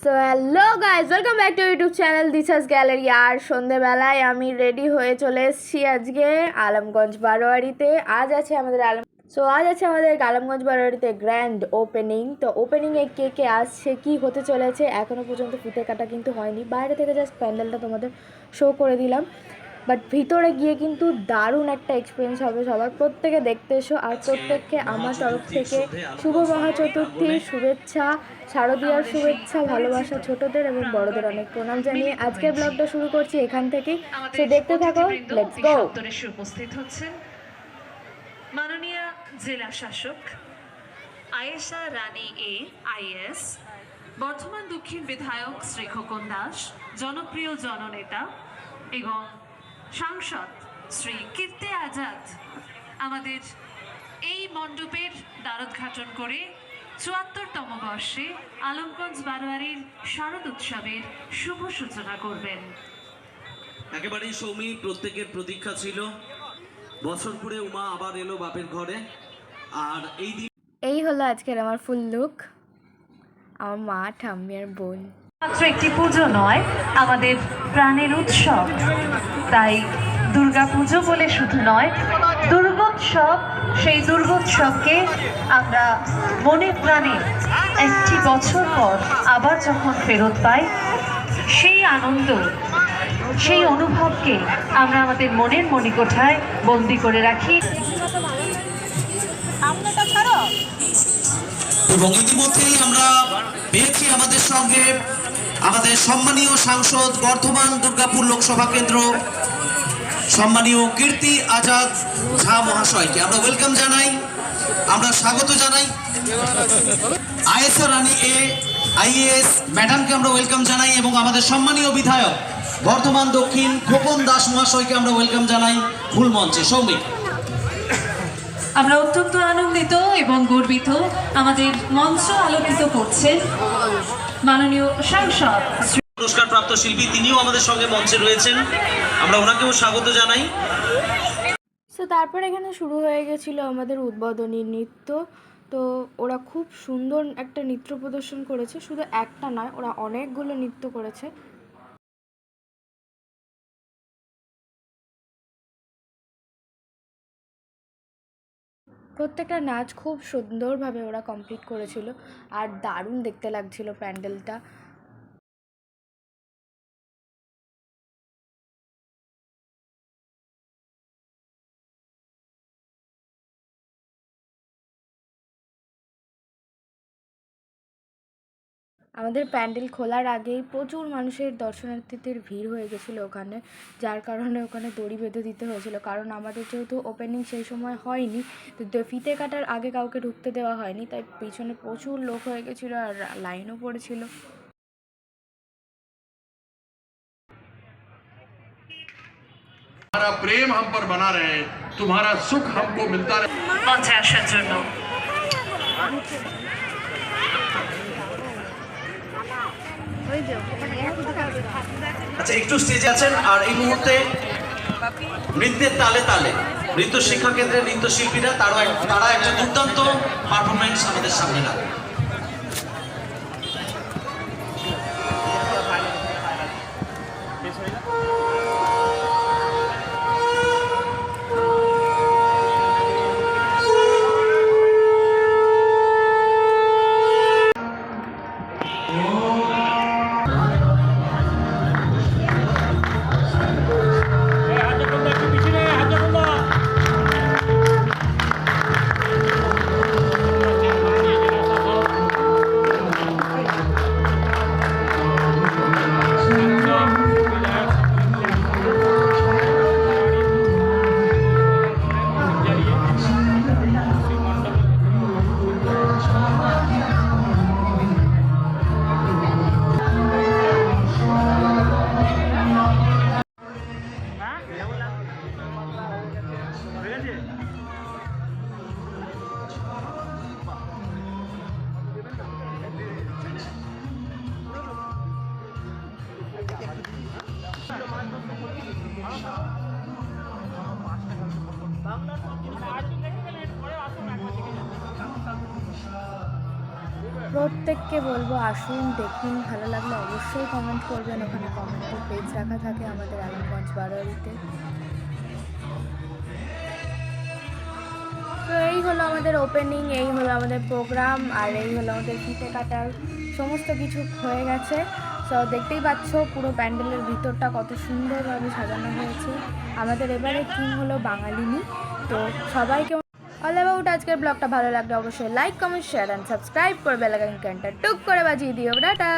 So hello guys, welcome back to YouTube channel Disha's gallery. আর সন্ধেবেলায় আমি রেডি হয়ে চলে এসেছি আজকে আলমগঞ্জ বারোয়ারিতে। আজ আছে আমাদের আলমগঞ্জ বারোয়ারিতে গ্র্যান্ড ওপেনিং। তো ওপেনিংয়ে কে কে আসছে, কি হতে চলেছে, এখনও পর্যন্ত ফিতে কাটা কিন্তু হয়নি। বাইরে থেকে জাস্ট প্যান্ডেলটা তোমাদের শো করে দিলাম, বাট ভিতরে গিয়ে কিন্তু দারুণ একটা এক্সপিরিয়েন্স হবে। সবার প্রত্যেকে দেখতে এসো। আর প্রত্যেককে আমার তরফ থেকে শুভ মহা চতুর্থীর শুভেচ্ছা, শারদীয়ার শুভেচ্ছা, ভালোবাসা ছোটদের এবং বড়দের অনেক প্রণাম জানিয়ে আজকের ব্লগটা শুরু করছি এখান থেকেই। সে দেখতে থাকো, লেটস গো। উপস্থিত হচ্ছেন মাননীয় জেলা শাসক আয়েশা রানী এ আইএস, বর্ধমান দক্ষিণ বিধায়ক শ্রী খোকন দাস, জনপ্রিয় জননেতা এবং সাংসদ শ্রী কীর্তি আজাদ আমাদের এই মণ্ডপের দ্বারোদ্ঘাটন করে ৭৪তম বর্ষে আলমগঞ্জ বারোয়ারির শারদ উৎসবের শুভ সূচনা করবেন। একেবারেই সৌমি, প্রত্যেকের প্রতীক্ষা ছিল। বছর ঘুরে উমা আবার এলো বাপের ঘরে। আর এই হলো আজকের আমার ফুল লুক। আমার মা, ঠাম্মি আর বোন। মাত্র একটি পুজো নয়, আমাদের প্রাণের উৎসব। তাই দুর্গা পুজো বলে শুধু নয়, দুর্গোৎসব। সেই দুর্গোৎসবকে আমরা মনে প্রাণে একটি বছর পর আবার যখন ফেরত পাই, সেই আনন্দ, সেই অনুভবকে আমরা আমাদের মনের মণিকোঠায় বন্দি করে রাখি। এবং ইতিমধ্যেই আমরা পেয়েছি আমাদের সঙ্গে আমাদের সম্মানীয় সাংসদ বর্ধমান দুর্গাপুর লোকসভা কেন্দ্র সম্মানীয় কীর্তি আজাদ ঝা মহাশয়কে আমরা ওয়েলকাম জানাই, আমরা স্বাগত জানাই। আয়েশা রানী এ আইএএস ম্যাডামকে আমরা ওয়েলকাম জানাই এবং আমাদের সম্মানীয় বিধায়ক বর্ধমান দক্ষিণ খোকন দাস মহাশয়কে আমরা ওয়েলকাম জানাই মূল মঞ্চে। সৌমিক, আমরা অত্যন্ত আনন্দিত এবং গর্বিত। আমাদের মঞ্চ আলোকিত করছেন মাননীয় সাংসদ, পুরস্কার প্রাপ্ত শিল্পী, তিনিও আমাদের সঙ্গে মঞ্চে রয়েছেন, আমরা ওনাকেও স্বাগত জানাই। সো তারপর এখানে শুরু হয়ে গেছিল আমাদের উদ্বোধনী নৃত্য। তো ওরা খুব সুন্দর একটা নৃত্য প্রদর্শন করেছে, শুধু একটা নয়, ওরা অনেকগুলো নৃত্য করেছে। প্রত্যেকটা নাচ খুব সুন্দরভাবে ওরা কমপ্লিট করেছিল আর দারুণ দেখতে লাগছিল প্যান্ডেলটা। আমাদের প্যান্ডেল খোলার আগেই প্রচুর মানুষের দর্শনার্থীদের ভিড় হয়ে গেছিলো ওখানে, যার কারণে ওখানে দড়ি বেঁধে দিতে হয়েছিল। কারণ আমাদের যেহেতু ওপেনিং সেই সময় হয়নি, তো ফিতে কাটার আগে কাউকে ঢুকতে দেওয়া হয়নি, তাই পিছনে প্রচুর লোক হয়ে গেছিলো আর লাইনও পড়েছিল। तुम्हारा प्रेम हम पर बना रहे, तुम्हारा सुख हमको मिलता रहे। মঞ্চে আসার জন্য আচ্ছা, একটু স্টেজে আছেন। আর এই মুহূর্তে নৃত্যের তালে তালে নৃত্য শিক্ষা কেন্দ্রের নৃত্যশিল্পীরা তারা একটা দুর্দান্ত পারফরমেন্স আমাদের সামনে রাখে। প্রত্যেককে বলবো আসুন দেখুন, ভালো লাগলে অবশ্যই কমেন্ট করবেন, ওখানে কমেন্টের পেজ রাখা থাকে আমাদের আলমগঞ্জ বারোয়ারিতে। তো এই হলো আমাদের ওপেনিং, এই হলো আমাদের প্রোগ্রাম, আর এই হলো আমাদের ফিতে কাটার সমস্ত কিছু হয়ে গেছে। তো দেখতেই পাচ্ছ পুরো প্যান্ডেলের ভিতরটা কত সুন্দরভাবে সাজানো হয়েছে। আমাদের এবারে থিম হলো বাঙালিনি। তো সবাইকে অল অ্যাবাউট আজকের ব্লগটা ভালো লাগলে অবশ্যই like, comment, share and subscribe করে বেল আইকনটা টুক করে বাজিয়ে দিও। টাটা।